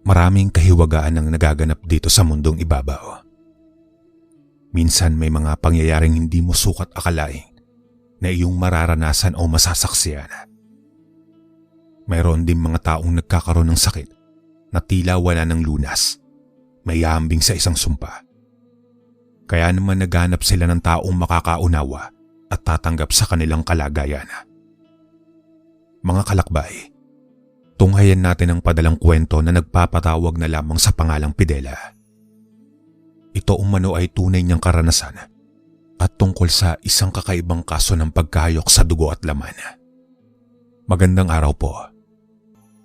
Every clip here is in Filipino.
Maraming kahiwagaan ang nagaganap dito sa mundong ibabaw. Minsan may mga pangyayaring hindi mo sukat akalain na iyong mararanasan o masasaksiyan. Mayroon din mga taong nagkakaroon ng sakit na tila wala ng lunas, may hambing sa isang sumpa. Kaya naman naghanap sila ng taong makakaunawa at tatanggap sa kanilang kalagayan. Mga kalakbay, tunghayan natin ang padalang kwento na nagpapatawag na lamang sa pangalang Pidela. Ito umano ay tunay niyang karanasan at tungkol sa isang kakaibang kaso ng pagkahayok sa dugo at laman. Magandang araw po.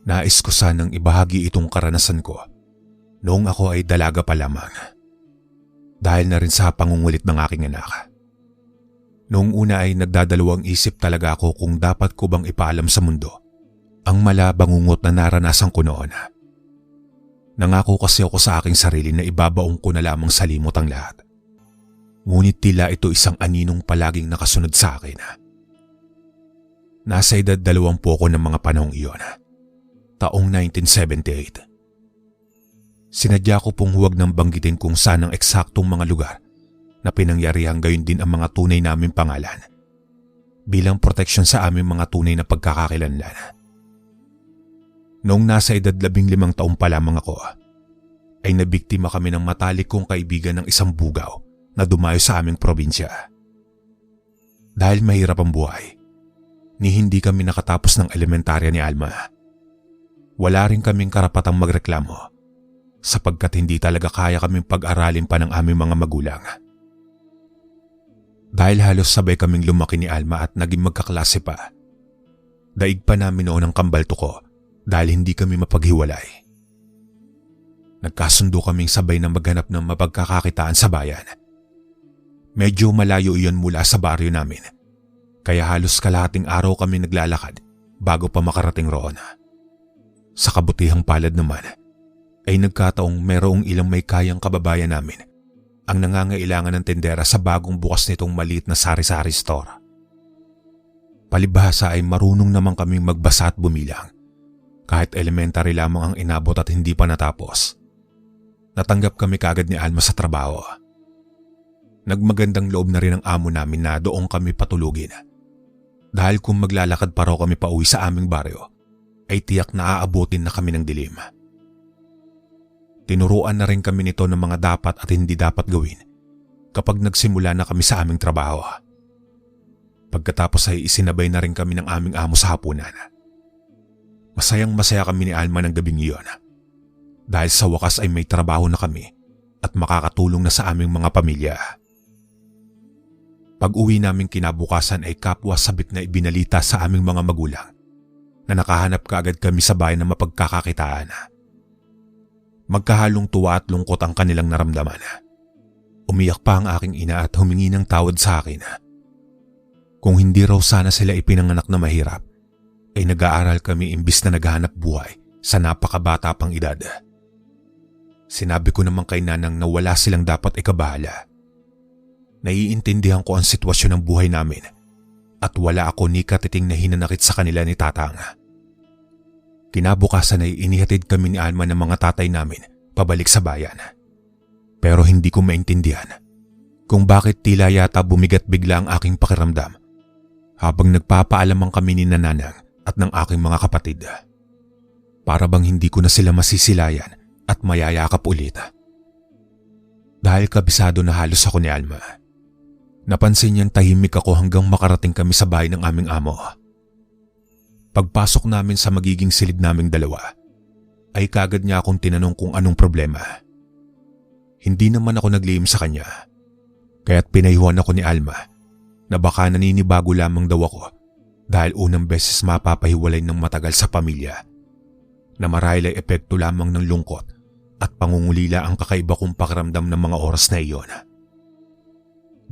Nais ko sanang ibahagi itong karanasan ko noong ako ay dalaga pa lamang. Dahil na rin sa pangungulit ng aking anak. Noong una ay nagdadalawang isip talaga ako kung dapat ko bang ipaalam sa mundo ang malabangungot na naranasan ko noon. Nangako kasi ako sa aking sarili na ibabaong ko na lamang sa limot ang lahat. Ngunit tila ito isang aninong palaging nakasunod sa akin. Nasa edad 20 ako ng mga panahong iyon. Taong 1978. Sinadya ko pong huwag nang banggitin kung saan ang eksaktong mga lugar na pinangyarihan, gayon din ang mga tunay naming pangalan bilang proteksyon sa aming mga tunay na pagkakakilanlan. Noong nasa edad 15 taon pa lamang ako, ay nabiktima kami ng matalik kong kaibigan ng isang bugaw na dumayo sa aming probinsya. Dahil mahirap ang buhay, ni hindi kami nakatapos ng elementarya ni Alma. Wala rin kaming karapatang magreklamo sapagkat hindi talaga kaya kaming pag-aralin pa ng aming mga magulang. Dahil halos sabay kaming lumaki ni Alma at naging magkaklase pa, daig pa namin noon ang kambalto ko dahil hindi kami mapaghiwalay. Nagkasundo kaming sabay na maghanap ng mapagkakakitaan sa bayan. Medyo malayo iyon mula sa baryo namin, kaya halos kalahating araw kami naglalakad bago pa makarating roon. Sa kabutihang palad naman, ay nagkataong mayroong ilang may kayang kababayan namin ang nangangailangan ng tendera sa bagong bukas nitong maliit na sari-sari store. Palibhasa ay marunong naman kaming magbasa at bumilang, kahit elementary lamang ang inabot at hindi pa natapos. Natanggap kami kaagad ni Alma sa trabaho. Nagmagandang loob na rin ang amo namin na doon kami patulugin. Dahil kung maglalakad pa raw kami pauwi sa aming baryo, ay tiyak na aabutin na kami ng dilim. Tinuruan na rin kami nito ng mga dapat at hindi dapat gawin kapag nagsimula na kami sa aming trabaho. Pagkatapos ay isinabay na rin kami ng aming amo sa hapunan. Masayang masaya kami ni Alma ng gabing iyon dahil sa wakas ay may trabaho na kami at makakatulong na sa aming mga pamilya. Pag-uwi namin kinabukasan ay kapwa sabik na ibinalita sa aming mga magulang na nakahanap kaagad kami sa bayan na mapagkakakitaan. Magkahalong tuwa at lungkot ang kanilang naramdaman. Umiyak pa ang aking ina at humingi ng tawad sa akin. Kung hindi raw sana sila ipinanganak na mahirap, ay nag-aaral kami imbis na naghahanap buhay sa napakabata pang edad. Sinabi ko naman kay nanang na wala silang dapat ikabahala. Naiintindihan ko ang sitwasyon ng buhay namin at wala ako ni katiting na hinanakit sa kanila ni tatang. Kinabukasan ay inihatid kami ni Alma ng mga tatay namin pabalik sa bayan. Pero hindi ko maintindihan kung bakit tila yata bumigat bigla ang aking pakiramdam habang nagpapaalamang kami ni nanang at ng aking mga kapatid. Para bang hindi ko na sila masisilayan at mayayakap ulit. Dahil kabisado na halos ako ni Alma, napansin niyang tahimik ako hanggang makarating kami sa bahay ng aming amo. Pagpasok namin sa magiging silid naming dalawa, ay kagad niya akong tinanong kung anong problema. Hindi naman ako naglihim sa kanya, kaya't pinayuhan ako ni Alma na baka naninibago lamang daw ako dahil unang beses mapapahiwalay ng matagal sa pamilya, na marahil ay epekto lamang ng lungkot at pangungulila ang kakaiba kong pakiramdam ng mga oras na iyon.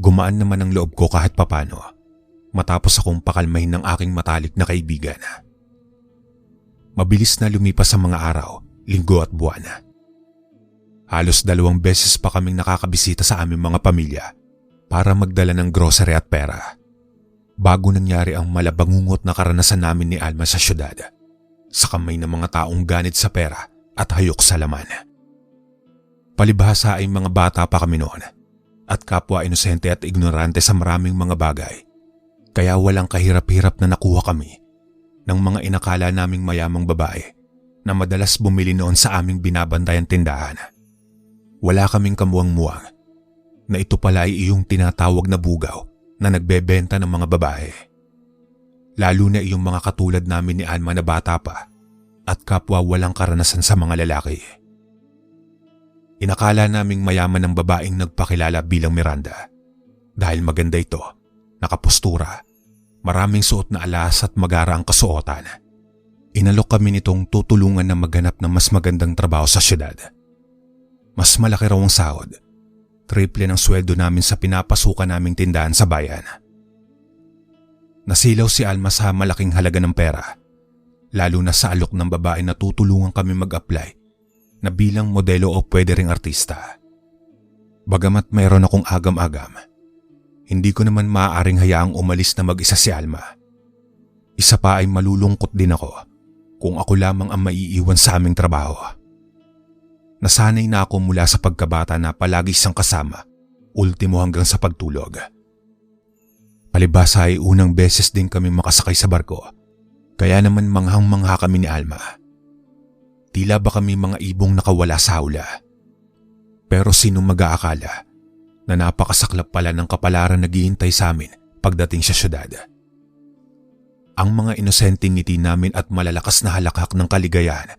Gumaan naman ang loob ko kahit papano matapos akong pakalmahin ng aking matalik na kaibigan. Mabilis na lumipas ang mga araw, linggo at buwan. Halos 2 beses pa kaming nakakabisita sa aming mga pamilya para magdala ng grocery at pera. Bago nangyari ang malabangungot na karanasan namin ni Alma sa syudad, sa kamay ng mga taong ganit sa pera, at hayok sa laman. Palibhasa ay mga bata pa kami noon at kapwa inosente at ignorante sa maraming mga bagay. Kaya walang kahirap-hirap na nakuha kami ng mga inakala naming mayamang babae na madalas bumili noon sa aming binabantayan tindahan. Wala kaming kamuwang-muwang na ito pala ay iyong tinatawag na bugaw na nagbebenta ng mga babae. Lalo na iyong mga katulad namin ni Alma na bata pa at kapwa walang karanasan sa mga lalaki. Inakala naming mayaman ng babaeng nagpakilala bilang Miranda dahil maganda ito, nakapostura, maraming suot na alas at magara ang kasuotan. Inalok kami nitong tutulungan na maghanap ng mas magandang trabaho sa syudad. Mas malaki raw ang sahod, triple ng sweldo namin sa pinapasukan naming tindahan sa bayan. Nasilaw si Alma sa malaking halaga ng pera, lalo na sa alok ng babae na tutulungan kami mag-apply na bilang modelo o pwede ring artista. Bagamat mayroon akong agam-agam, hindi ko naman maaaring hayaang umalis na mag-isa si Alma. Isa pa ay malulungkot din ako kung ako lamang ang maiiwan sa aming trabaho. Nasanay na ako mula sa pagkabata na palagi siyang kasama, ultimo hanggang sa pagtulog. Palibhasa ay unang beses din kami makasakay sa barko, kaya naman manghang-mangha kami ni Alma. Tila ba kami mga ibong nakawala sa hawla. Pero sino mag-aakala na napakasaklap pala ng kapalaran na naghihintay sa amin pagdating sa syudad. Ang mga inosenteng ngiti namin at malalakas na halakhak ng kaligayahan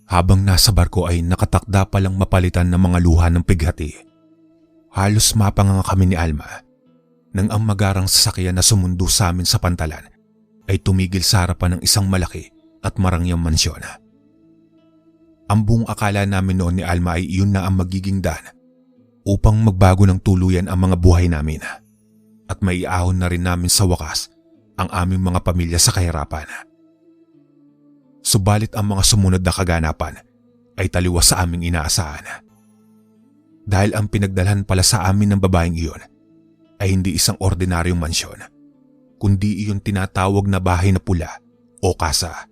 habang nasa barko ay nakatakda palang mapalitan ng mga luha ng pighati. Halos mapanganga kami ni Alma nang ang magarang sasakyan na sumundo sa amin sa pantalan ay tumigil sa harapan ng isang malaki at marangyang mansyon. Ang buong akala namin noon ni Alma ay iyon na ang magiging daan upang magbago ng tuluyan ang mga buhay namin at maiahon na rin namin sa wakas ang aming mga pamilya sa kahirapan. Subalit ang mga sumunod na kaganapan ay taliwas sa aming inaasahan. Dahil ang pinagdalhan pala sa amin ng babaeng iyon ay hindi isang ordinaryong mansyon, kundi iyon tinatawag na bahay na pula o kasa.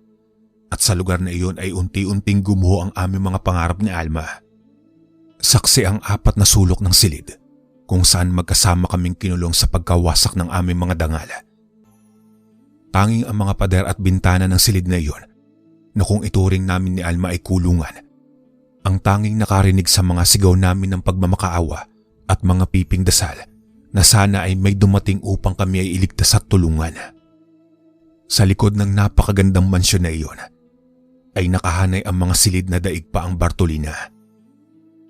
At sa lugar na iyon ay unti-unting gumuho ang aming mga pangarap ni Alma. Saksi ang 4 na sulok ng silid kung saan magkasama kaming kinulong sa pagkawasak ng aming mga dangal. Tanging ang mga pader at bintana ng silid na iyon na kung ituring namin ni Alma ay kulungan, ang tanging nakarinig sa mga sigaw namin ng pagmamakaawa at mga piping dasal na sana ay may dumating upang kami ay iligtas at tulungan. Sa likod ng napakagandang mansyon na iyon ay nakahanay ang mga silid na daig pa ang Bartolina,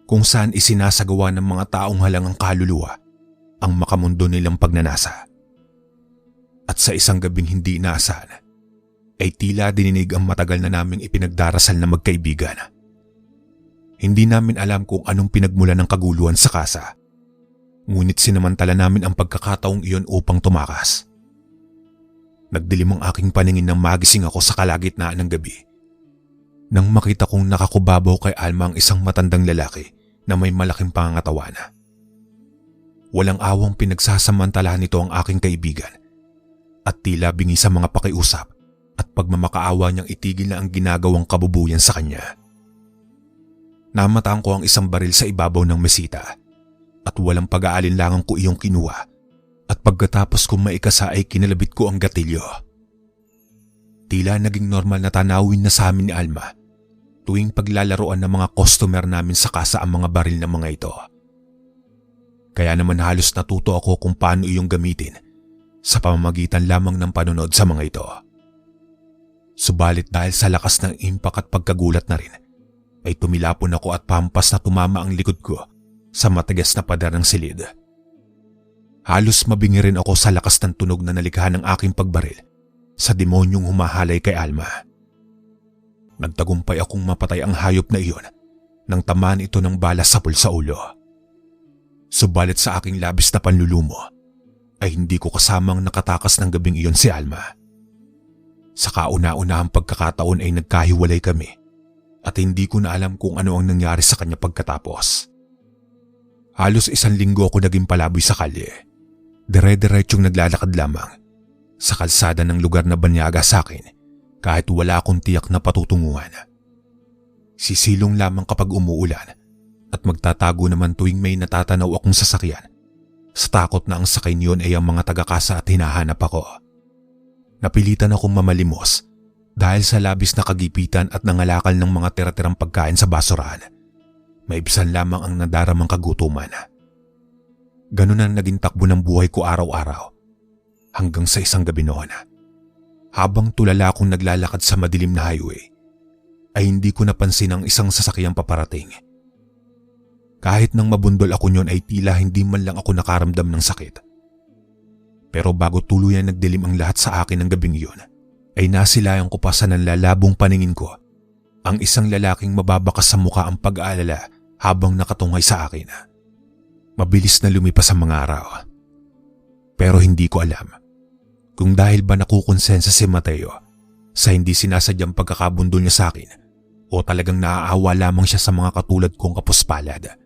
kung saan isinasagawa ng mga taong halangang kaluluwa ang makamundo nilang pagnanasa. At sa isang gabing hindi inaasahan ay tila dininig ang matagal na naming ipinagdarasal na magkaibigan. Hindi namin alam kung anong pinagmulan ng kaguluhan sa kasa, ngunit sinamantala namin ang pagkakataong iyon upang tumakas. Nagdilim ang aking paningin nang magising ako sa kalagitnaan ng gabi nang makita kong nakakubabaw kay Alma ang isang matandang lalaki na may malaking pangangatawan. Walang awang pinagsasamantalahan nito ang aking kaibigan at tila bingi sa mga pakiusap at pagmamakaawa niyang itigil na ang ginagawang kabubuyan sa kanya. Namataan ko ang isang baril sa ibabaw ng mesita at walang pag-aalinlangan ko iyong kinuha at pagkatapos kong maikasa ay kinalabit ko ang gatilyo. Tila naging normal na tanawin na sa amin ni Alma tuwing paglalaroan ng mga customer namin sa kasa ang mga baril ng mga ito. Kaya naman halos natuto ako kung paano iyong gamitin sa pamamagitan lamang ng panonood sa mga ito. Subalit dahil sa lakas ng impact at pagkagulat na rin, ay tumilapon ako at pampas na tumama ang likod ko sa matigas na pader ng silid. Halos mabingi rin ako sa lakas ng tunog na nalikha ng aking pagbaril sa demonyong humahalay kay Alma. Nagtagumpay akong mapatay ang hayop na iyon nang tamaan ito ng bala sapul sa ulo. Subalit sa aking labis na panlulumo ay hindi ko kasamang nakatakas ng gabing iyon si Alma. Sa kauna-unahang pagkakataon ay nagkahiwalay kami at hindi ko na alam kung ano ang nangyari sa kanya pagkatapos. Halos 1 linggo ako naging palaboy sa kalye. Dire-diretsyong naglalakad lamang sa kalsada ng lugar na banyaga sa akin kahit wala akong tiyak na patutunguhan. Sisilong lamang kapag umuulan at magtatago naman tuwing may natatanaw akong sasakyan sa takot na ang sakay niyon ay ang mga taga-kasa at hinahanap ako. Napilitan akong mamalimos dahil sa labis na kagipitan at nangalakal ng mga tira-tirang pagkain sa basurahan. Maibsan lamang ang nadaramang kagutuman. Ganun ang naging takbo ng buhay ko araw-araw hanggang sa isang gabi noon. Habang tulala akong naglalakad sa madilim na highway, ay hindi ko napansin ang isang sasakyang paparating. Kahit nang mabundol ako niyon ay tila hindi man lang ako nakaramdam ng sakit. Pero bago tuluyan nagdilim ang lahat sa akin ng gabing iyon, ay nasilayan ko pa sa nanlalabong paningin ko ang isang lalaking mababakas sa mukha ang pag-aalala habang nakatungay sa akin. Mabilis na lumipas ang mga araw. Pero hindi ko alam kung dahil ba nakukonsensa si Mateo sa hindi sinasadyang pagkakabundol niya sa akin o talagang naaawa lamang siya sa mga katulad kong kapuspalad.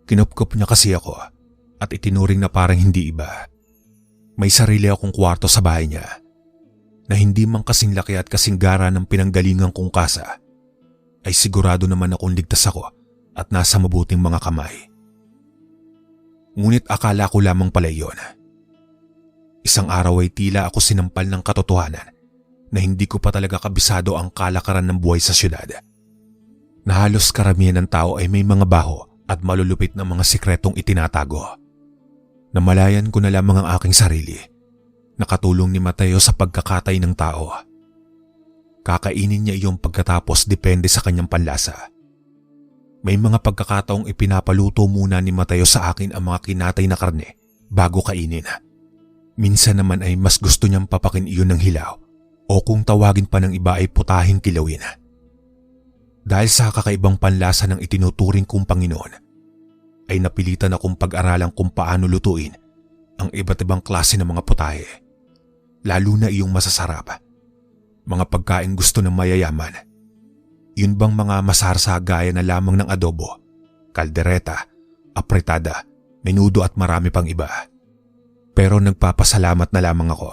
Kinupkup niya kasi ako at itinuring na parang hindi iba. May sarili akong kwarto sa bahay niya na hindi man kasing laki at kasing gara ng pinanggalingan kong kasa, ay sigurado naman akong ligtas ako at nasa mabuting mga kamay. Ngunit akala ko lamang pala iyon. Isang araw ay tila ako sinampal ng katotohanan na hindi ko pa talaga kabisado ang kalakaran ng buhay sa syudad. Na halos karamihan ng tao ay may mga baho at malulupit na mga sikretong itinatago. Namalayan ko na lamang ang aking sarili. Nakatulong ni Mateo sa pagkakatay ng tao. Kakainin niya iyong pagkatapos depende sa kanyang panlasa. May mga pagkakataong ipinapaluto muna ni Mateo sa akin ang mga kinatay na karne bago kainin. Minsan naman ay mas gusto niyang papakin iyon ng hilaw o kung tawagin pa ng iba ay putahing kilawin. Dahil sa kakaibang panlasa ng itinuturing kong Panginoon, ay napilitan akong pag-aralan kung paano lutuin ang iba't ibang klase ng mga putahe. Lalo na iyong masasarap. Mga pagkain gusto ng mayayaman. Yun bang mga masarsa gaya na lamang ng adobo, kaldereta, apretada, menudo at marami pang iba. Pero nagpapasalamat na lamang ako.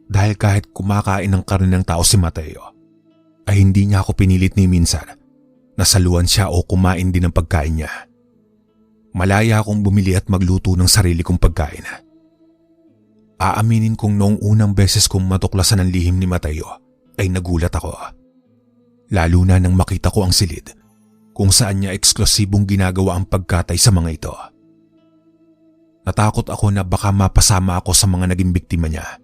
Dahil kahit kumakain ng karne ng tao si Mateo, ay hindi niya ako pinilit ni minsan na saluan siya o kumain din ng pagkain niya. Malaya akong bumili at magluto ng sarili kong pagkain. Aaminin kong noong unang beses kong matuklasan ang lihim ni Mateo ay nagulat ako. Lalo na nang makita ko ang silid kung saan niya eksklusibong ginagawa ang pagkatay sa mga ito. Natakot ako na baka mapasama ako sa mga naging biktima niya.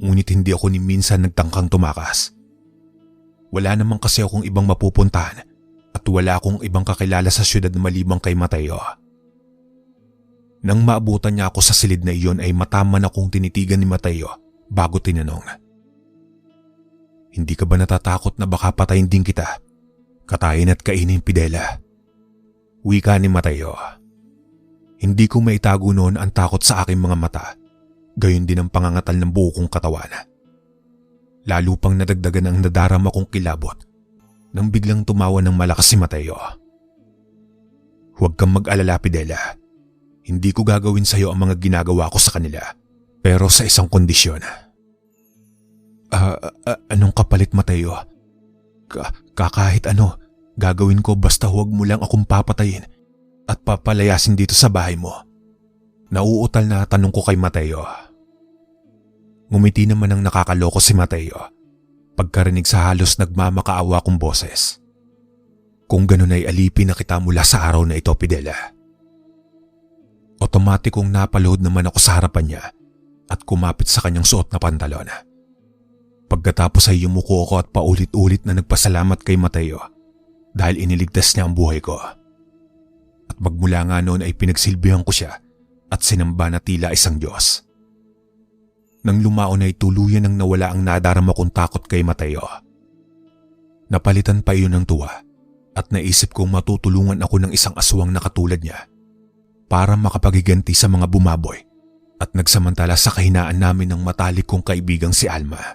Ngunit hindi ako ni minsan nagtangkang tumakas. Wala naman kasi akong ibang mapupuntahan at wala akong ibang kakilala sa syudad na malibang kay Mateo. Nang maabutan niya ako sa silid na iyon ay mataman akong tinitigan ni Mateo bago tinanong. Hindi ka ba natatakot na baka patayin din kita? Katayin at kainin, Pidela. Wika ni Mateo. Hindi ko maitago noon ang takot sa aking mga mata, gayon din ang pangangatal ng buo kong katawan. Lalo pang nadagdagan ang nadarama kong kilabot nang biglang tumawa ng malakas si Mateo. Huwag kang mag-alala, Pidela. Hindi ko gagawin sa iyo ang mga ginagawa ko sa kanila, pero sa isang kondisyon. Anong kapalit, Mateo? Kahit ano, gagawin ko basta huwag mo lang akong papatayin at papalayasin dito sa bahay mo. Nauutal na tanong ko kay Mateo. Ngumiti naman ang nakakaloko si Mateo pagkarinig sa halos nagmamakaawa kong boses. Kung ganun ay alipin na kita mula sa araw na ito, Pidela. Otomatikong napalood naman ako sa harapan niya at kumapit sa kanyang suot na pantalon. Pagkatapos ay yumuko ako at paulit-ulit na nagpasalamat kay Mateo dahil iniligtas niya ang buhay ko. At magmula nga noon ay pinagsilbihan ko siya at sinamba na tila isang Diyos. Nang lumaon ay tuluyan nang nawala ang nadarama kong takot kay Mateo. Napalitan pa iyon ng tuwa at naisip kong matutulungan ako ng isang aswang na katulad niya para makapagiganti sa mga bumaboy at nagsamantala sa kahinaan namin ng matalik kong kaibigang si Alma.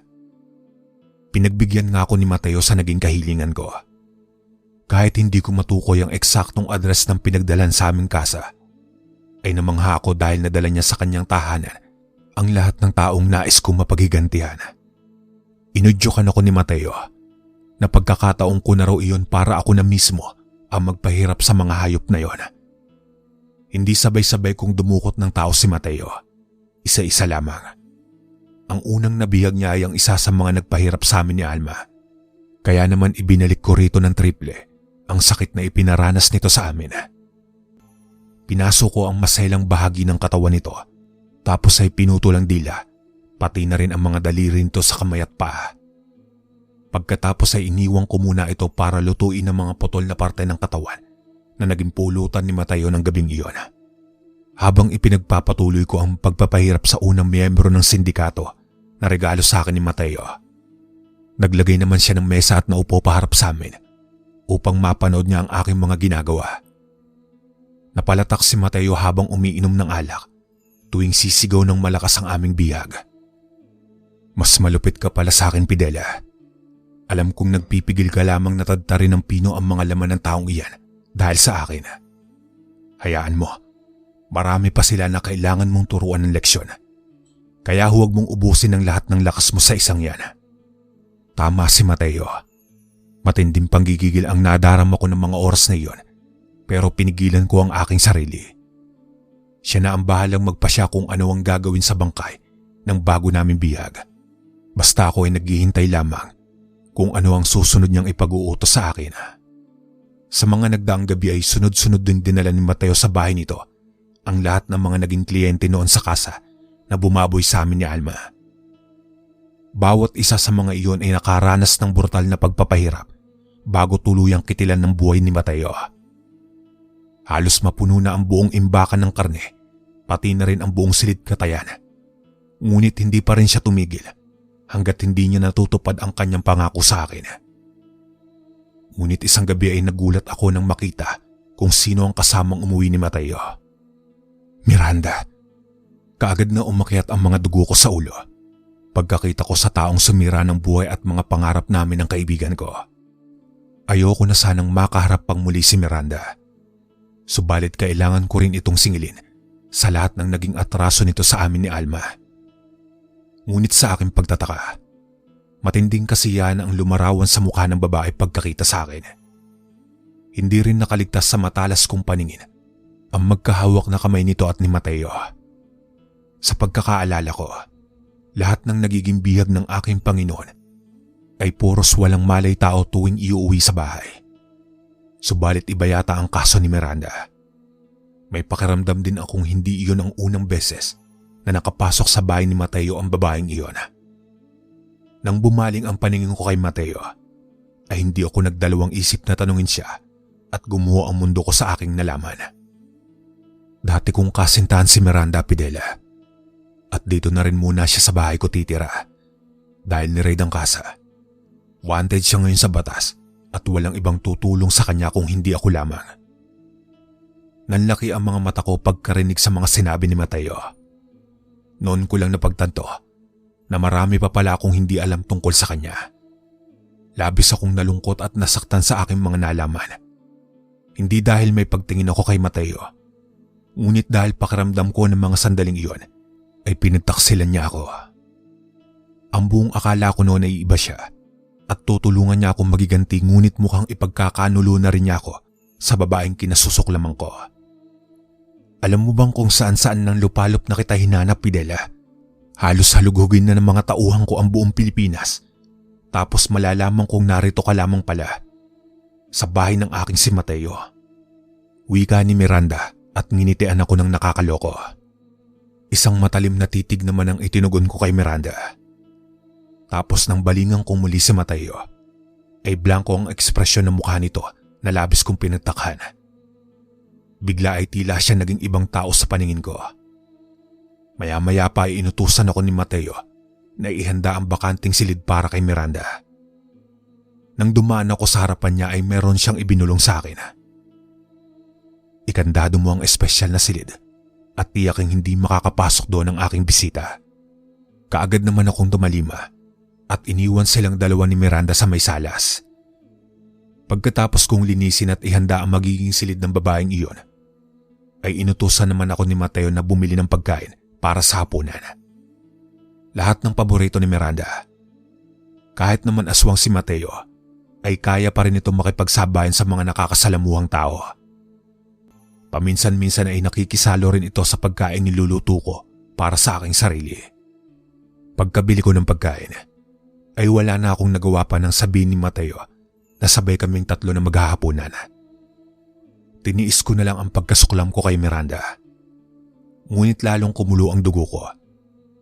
Pinagbigyan nga ako ni Mateo sa naging kahilingan ko. Kahit hindi ko matukoy ang eksaktong address ng pinagdalan sa aming kasa, ay namangha ako dahil nadala niya sa kanyang tahanan ang lahat ng taong nais kong mapaghigantihan. Inudyukan ako ni Mateo na pagkakataong ko na raw iyon para ako na mismo ang magpahirap sa mga hayop na yon. Hindi sabay-sabay kong dumukot ng tao si Mateo. Isa-isa lamang. Ang unang nabihag niya ay ang isa sa mga nagpahirap sa amin ni Alma. Kaya naman ibinalik ko rito ng triple ang sakit na ipinaranas nito sa amin. Pinasok ko ang masailang bahagi ng katawan nito, tapos ay pinutol ang dila, pati na rin ang mga daliri nito sa kamay at paa. Pagkatapos ay iniwang ko muna ito para lutuin ang mga putol na parte ng katawan na naging pulutan ni Mateo ng gabing iyon. Habang ipinagpapatuloy ko ang pagpapahirap sa unang miyembro ng sindikato na regalo sa akin ni Mateo, naglagay naman siya ng mesa at naupo paharap sa amin upang mapanood niya ang aking mga ginagawa. Napalatak si Mateo habang umiinom ng alak tuwing sisigaw ng malakas ang aming bihag. Mas malupit ka pala sa akin, Pidela. Alam kong nagpipigil ka lamang na tadtarin ng pino ang mga laman ng taong iyan dahil sa akin. Hayaan mo, marami pa sila na kailangan mong turuan ng leksyon. Kaya huwag mong ubusin ang lahat ng lakas mo sa isang yan. Tama si Mateo. Matinding panggigigil ang nadarama ko ng mga oras na iyon, pero pinigilan ko ang aking sarili. Siya na ang bahalang magpasya kung ano ang gagawin sa bangkay ng bago naming bihag. Basta ako ay naghihintay lamang kung ano ang susunod niyang ipag-uutos sa akin. Sa mga nagdaang gabi ay sunod-sunod din dinala ni Mateo sa bahay nito ang lahat ng mga naging kliyente noon sa kasa na bumaboy sa amin ni Alma. Bawat isa sa mga iyon ay nakaranas ng brutal na pagpapahirap bago tuluyang kitilan ng buhay ni Mateo. Halos mapuno na ang buong imbakan ng karne, pati na rin ang buong silid katayan. Ngunit hindi pa rin siya tumigil hanggat hindi niya natutupad ang kanyang pangako sa akin. Ngunit isang gabi ay nagulat ako nang makita kung sino ang kasamang umuwi ni Mateo. Miranda. Kaagad na umakyat ang mga dugo ko sa ulo pagkakita ko sa taong sumira ng buhay at mga pangarap namin ng kaibigan ko. Ayoko na sanang makaharap pang muli si Miranda. Subalit kailangan ko rin itong singilin sa lahat ng naging atraso nito sa amin ni Alma. Ngunit sa aking pagtataka, matinding kasiyahan ang lumarawan sa mukha ng babae pagkakita sa akin. Hindi rin nakaligtas sa matalas kong paningin ang magkahawak na kamay nito at ni Mateo. Sa pagkakaalala ko, lahat ng nagiging bihag ng aking Panginoon ay puros walang malay tao tuwing iuwi sa bahay. Subalit iba yata ang kaso ni Miranda. May pakiramdam din akong hindi iyon ang unang beses na nakapasok sa bahay ni Mateo ang babaeng iyon. Nang bumaling ang paningin ko kay Mateo, ay hindi ako nagdalawang isip na tanungin siya at gumuho ang mundo ko sa aking nalaman. Dati kong kasintahan si Miranda, Pidela. At dito na rin muna siya sa bahay ko titira. Dahil ni-raid ang kasa. Wanted siya ngayon sa batas at walang ibang tutulong sa kanya kung hindi ako lamang. Nanlaki ang mga mata ko pagkarinig sa mga sinabi ni Mateo. Noon ko lang napagtanto na marami pa pala akong hindi alam tungkol sa kanya. Labis akong nalungkot at nasaktan sa aking mga nalaman. Hindi dahil may pagtingin ako kay Mateo, ngunit dahil pakiramdam ko ng mga sandaling iyon ay pinagtaksilan niya ako. Ang buong akala ko noon ay iba siya at tutulungan niya akong magiganti, ngunit mukhang ipagkakanulo na rin niya ako sa babaeng kinasusuklaman ko. Alam mo bang kung saan-saan ng lupalop na kita hinanap, Pidela? Halos halugugin na ng mga tauhan ko ang buong Pilipinas. Tapos malalaman kong narito ka lamang pala, sa bahay ng aking si Mateo. Wika ni Miranda at nginitian ako ng nakakaloko. Isang matalim na titig naman ang itinugon ko kay Miranda. Tapos nang balingan kong muli si Mateo, ay blanko ang ekspresyon ng mukha nito na labis kong pinagtakhan. Bigla ay tila siya naging ibang tao sa paningin ko. Maya-maya pa ay inutusan ako ni Mateo na ihanda ang bakanting silid para kay Miranda. Nang dumaan ako sa harapan niya ay meron siyang ibinulong sa akin. Ikandado mo ang espesyal na silid at tiyaking hindi makakapasok doon ang aking bisita. Kaagad naman akong tumalima at iniwan silang dalawa ni Miranda sa may salas. Pagkatapos kong linisin at ihanda ang magiging silid ng babaeng iyon, ay inutusan naman ako ni Mateo na bumili ng pagkain para sa hapunan. Lahat ng paborito ni Miranda. Kahit naman aswang si Mateo, ay kaya pa rin ito makipagsabayan sa mga nakakasalamuhang tao. Paminsan-minsan ay nakikisalo rin ito sa pagkain niluluto ko para sa aking sarili. Pagkabili ko ng pagkain, ay wala na akong nagawa pa ng sabihin ni Mateo na sabay kaming tatlo na maghahapunan. Tiniis ko na lang ang pagkasuklam ko kay Miranda. Ngunit lalong kumulo ang dugo ko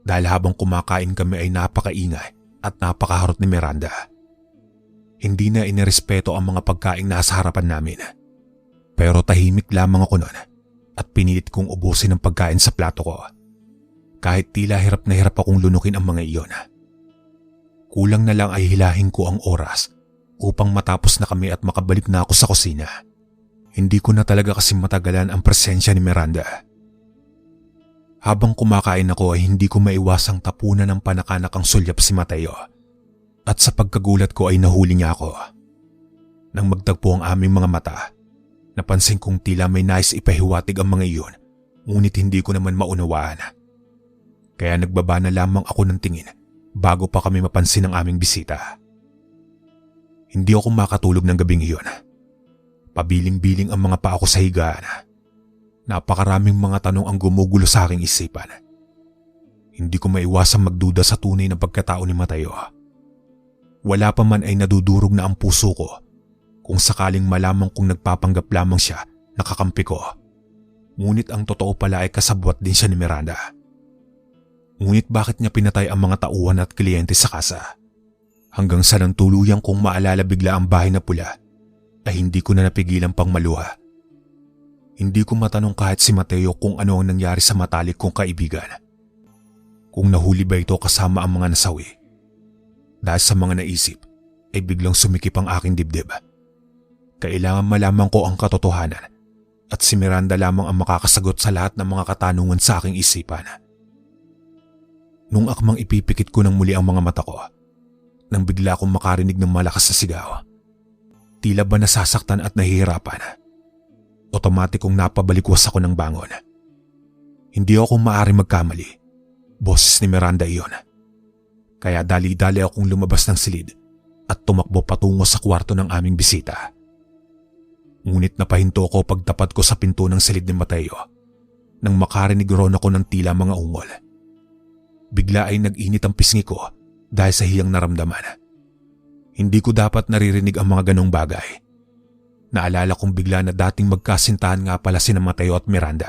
dahil habang kumakain kami ay napakaingay at napakaharot ni Miranda. Hindi na inirespeto ang mga pagkain nasa harapan namin. Pero tahimik lamang ako noon at pinilit kong ubusin ang pagkain sa plato ko. Kahit tila hirap na hirap akong lunukin ang mga iyon. Kulang na lang ay hilahin ko ang oras upang matapos na kami at makabalik na ako sa kusina. Hindi ko na talaga kasi matagalan ang presensya ni Miranda. Habang kumakain ako ay hindi ko maiwasang tapunan ng panakanak ang sulyap si Mateo. At sa pagkagulat ko ay nahuli niya ako. Nang magtagpo ang aming mga mata, napansin kong tila may nais ipahiwatig ang mga iyon, ngunit hindi ko naman maunawaan. Kaya nagbaba na lamang ako ng tingin bago pa kami mapansin ang aming bisita. Hindi ako makatulog ng gabing iyon. Pabiling-biling ang mga paa ko sa higaan. Napakaraming mga tanong ang gumugulo sa aking isipan. Hindi ko maiwasang magduda sa tunay na pagkatao ni Mateo. Wala pa man ay nadudurog na ang puso ko kung sakaling malamang kung nagpapanggap lamang siya nakakampi ko. Ngunit ang totoo pala ay kasabwat din siya ni Miranda. Ngunit bakit niya pinatay ang mga tauhan at kliyente sa kasa? Hanggang sa nang tuluyang kong maalala bigla ang bahay na pula, ay hindi ko na napigilan pang maluha. Hindi ko matanong kahit si Mateo kung ano ang nangyari sa matalik kong kaibigan. Kung nahuli ba ito kasama ang mga nasawi. Dahil sa mga naisip, ay biglang sumikip ang aking dibdib. Kailangan malaman ko ang katotohanan at si Miranda lamang ang makakasagot sa lahat ng mga katanungan sa aking isipan. Nung akmang ipipikit ko ng muli ang mga mata ko, nang bigla akong makarinig ng malakas na sigaw. Tila ba nasasaktan at nahihirapan? Otomatikong napabalikwas ako ng bangon. Hindi ako maaaring magkamali. Boses ni Miranda iyon. Kaya dali-dali akong lumabas ng silid at tumakbo patungo sa kwarto ng aming bisita. Ngunit napahinto ako pagtapat ko sa pinto ng silid ni Mateo nang makarinig ron ako ng tila mga ungol. Bigla ay nag-init ang pisngi ko dahil sa hiyang naramdaman. Hindi ko dapat naririnig ang mga ganong bagay. Naalala kong bigla na dating magkasintahan nga pala sina Mateo at Miranda.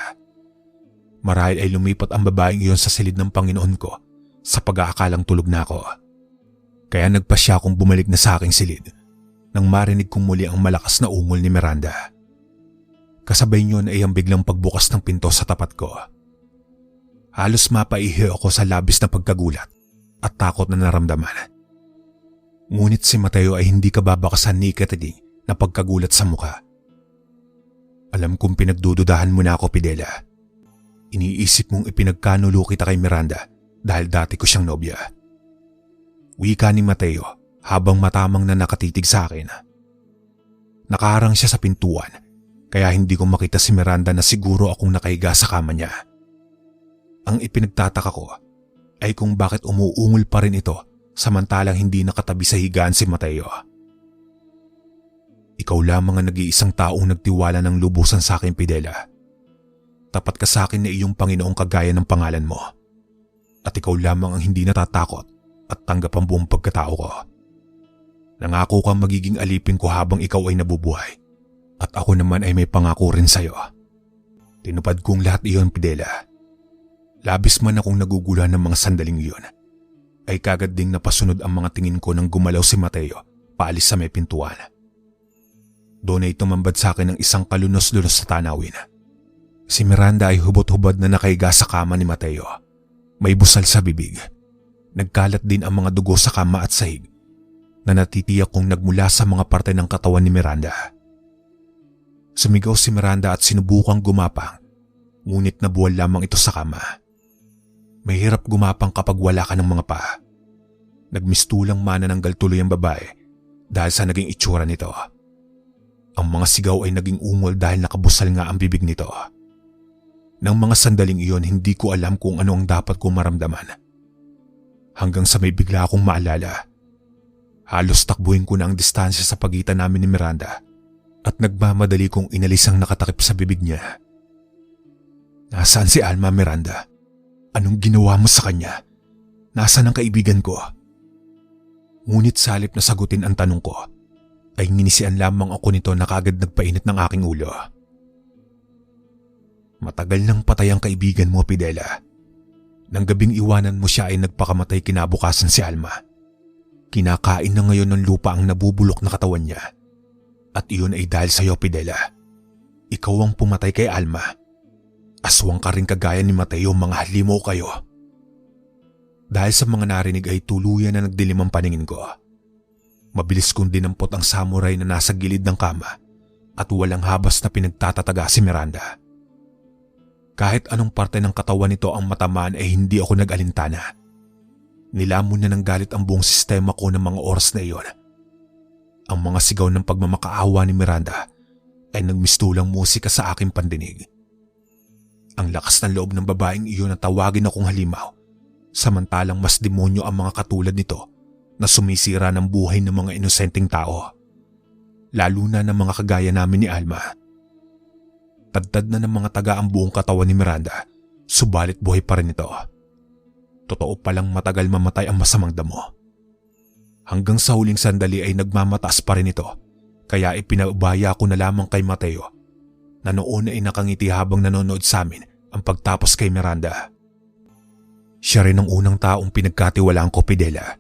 Marahil ay lumipat ang babaeng iyon sa silid ng Panginoon ko sa pag-aakalang tulog na ako. Kaya nagpasya akong bumalik na sa aking silid nang marinig kong muli ang malakas na ungol ni Miranda. Kasabay niyon ay ang biglang pagbukas ng pinto sa tapat ko. Halos mapaihi ako sa labis na pagkagulat at takot na naramdaman. Ngunit si Mateo ay hindi kababakasan ni Catherine na pagkagulat sa mukha. Alam kong pinagdududahan mo na ako, Pidela. Iniisip mong ipinagkanulo kita kay Miranda dahil dati ko siyang nobya. Wika ni Mateo habang matamang na nakatitig sa akin. Nakaharang siya sa pintuan kaya hindi ko makita si Miranda na siguro akong nakahiga sa kama niya. Ang ipinagtataka ko ay kung bakit umuungol pa rin ito samantalang hindi nakatabi sa higaan si Mateo. Ikaw lamang ang nag-iisang taong nagtiwala ng lubusan sa akin, Pidela. Tapat ka sa akin na iyong Panginoong kagaya ng pangalan mo. At ikaw lamang ang hindi natatakot at tanggap ang buong pagkatao ko. Nangako kang magiging alipin ko habang ikaw ay nabubuhay. At ako naman ay may pangako rin sa'yo. Tinupad kong lahat iyon, Pidela. Labis man akong nagugulan ng mga sandaling iyon, ay kagad ding napasunod ang mga tingin ko nang gumalaw si Mateo paalis sa may pintuan. Doon ay tumambad sa akin ng isang kalunos-lunos sa tanawin. Si Miranda ay hubot-hubad na nakahiga sa kama ni Mateo. May busal sa bibig. Nagkalat din ang mga dugo sa kama at sahig na natitiyak kong nagmula sa mga parte ng katawan ni Miranda. Sumigaw si Miranda at sinubukang gumapang, ngunit nabuwal lamang ito sa kama. Mahirap gumapang kapag wala ka ng mga paa. Nagmistulang manananggal tuloy ang babae dahil sa naging itsura nito. Ang mga sigaw ay naging ungol dahil nakabusal nga ang bibig nito. Nang mga sandaling iyon, hindi ko alam kung ano ang dapat kong maramdaman. Hanggang sa may bigla akong maalala. Halos takbuhin ko na ang distansya sa pagitan namin ni Miranda at nagmamadali kong inalis ang nakatakip sa bibig niya. Nasaan si Alma, Miranda? Anong ginawa mo sa kanya? Nasaan ang kaibigan ko? Ngunit sa halip na sagutin ang tanong ko, ay nginisian lamang ako nito na kagad nagpainit ng aking ulo. Matagal nang patay ang kaibigan mo, Pidela. Nang gabing iwanan mo siya ay nagpakamatay kinabukasan si Alma. Kinakain na ngayon ng lupa ang nabubulok na katawan niya. At iyon ay dahil sa iyo, Pidela. Ikaw ang pumatay kay Alma. Aswang ka rin kagaya ni Mateo, mga halimaw kayo. Dahil sa mga narinig ay tuluyan na nagdilim ang paningin ko. Mabilis kong dinampot ang samurai na nasa gilid ng kama at walang habas na pinagtatataga si Miranda. Kahit anong parte ng katawan nito ang matamaan ay hindi ako nag-alintana. Nilamon na ng galit ang buong sistema ko ng mga oras na iyon. Ang mga sigaw ng pagmamakaawa ni Miranda ay nagmistulang musika sa aking pandinig. Ang lakas ng loob ng babaeng iyon na tawagin akong halimaw, samantalang mas demonyo ang mga katulad nito na sumisira ng buhay ng mga inosenteng tao. Lalo na ng mga kagaya namin ni Alma. Tadtad na ng mga taga ang buong katawan ni Miranda, subalit buhay pa rin ito. Totoo palang matagal mamatay ang masamang damo. Hanggang sa huling sandali ay nagmamataas pa rin ito, kaya ipinabaya ko na lamang kay Mateo na noon ay nakangiti habang nanonood sa amin ang pagtapos kay Miranda. Siya rin ang unang taong pinagkatiwalaan ko, Pidela.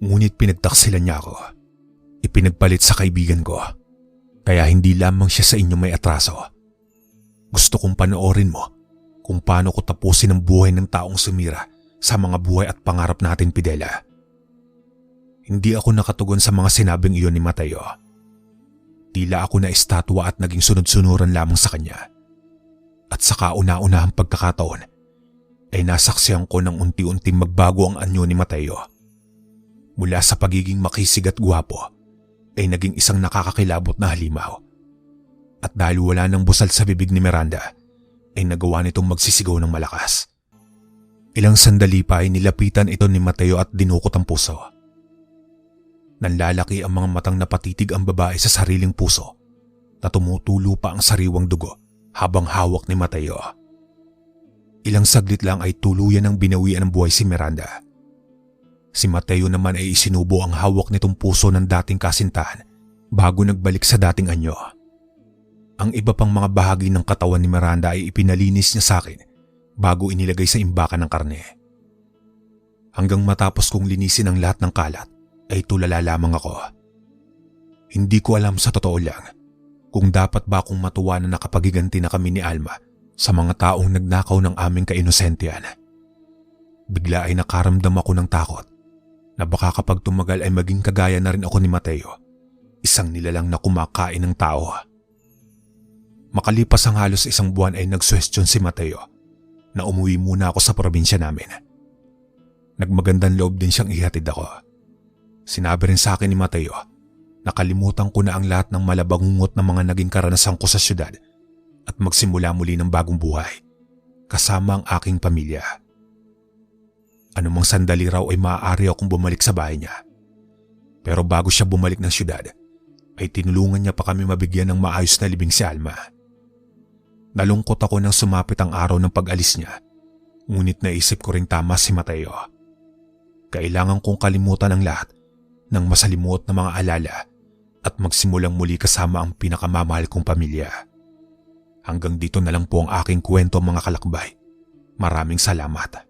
Ngunit pinagtaksilan niya ako. Ipinagpalit sa kaibigan ko, kaya hindi lamang siya sa inyo may atraso. Gusto kong panoorin mo kung paano ko tapusin ang buhay ng taong sumira sa mga buhay at pangarap natin, Pidela. Hindi ako nakatugon sa mga sinabing iyon ni Mateo. Tila ako na estatwa at naging sunod-sunuran lamang sa kanya. At sa kauna-unahang pagkakataon ay nasaksihan ko ng unti-unting magbago ang anyo ni Mateo. Mula sa pagiging makisig at gwapo ay naging isang nakakakilabot na halimaw. At dahil wala nang busal sa bibig ni Miranda ay nagawa nitong magsisigaw ng malakas. Ilang sandali pa ay nilapitan ito ni Mateo at dinukot ang puso. Nanlalaki ang mga matang napatitig ang babae sa sariling puso na tumutulo pa ang sariwang dugo habang hawak ni Mateo. Ilang saglit lang ay tuluyan ng binawian ng buhay si Miranda. Si Mateo naman ay isinubo ang hawak nitong puso ng dating kasintahan bago nagbalik sa dating anyo. Ang iba pang mga bahagi ng katawan ni Miranda ay ipinalinis niya sa akin bago inilagay sa imbakan ng karne. Hanggang matapos kong linisin ang lahat ng kalat ay tulala lamang ako. Hindi ko alam sa totoo lang kung dapat ba akong matuwa na nakapagiganti na kami ni Alma sa mga taong nagnakaw ng aming kainosentiyan. Bigla ay nakaramdam ako ng takot na baka kapag tumagal ay maging kagaya na rin ako ni Mateo, isang nilalang na kumakain ng tao. Makalipas ang halos isang buwan ay nagsuwestiyon si Mateo na umuwi muna ako sa probinsya namin. Nagmagandang loob din siyang ihatid ako. Sinabi rin sa akin ni Mateo na kalimutan ko na ang lahat ng malabangungot na mga naging karanasan ko sa syudad at magsimula muli ng bagong buhay kasama ang aking pamilya. Anumang sandali raw ay maaari akong bumalik sa bahay niya. Pero bago siya bumalik ng syudad, ay tinulungan niya pa kami mabigyan ng maayos na libing si Alma. Nalungkot ako nang sumapit ang araw ng pag-alis niya, ngunit naisip ko ring tama si Mateo. Kailangan kong kalimutan ang lahat ng masalimuot na mga alala at magsimulang muli kasama ang pinakamamahal kong pamilya. Hanggang dito na lang po ang aking kwento, mga kalakbay. Maraming salamat.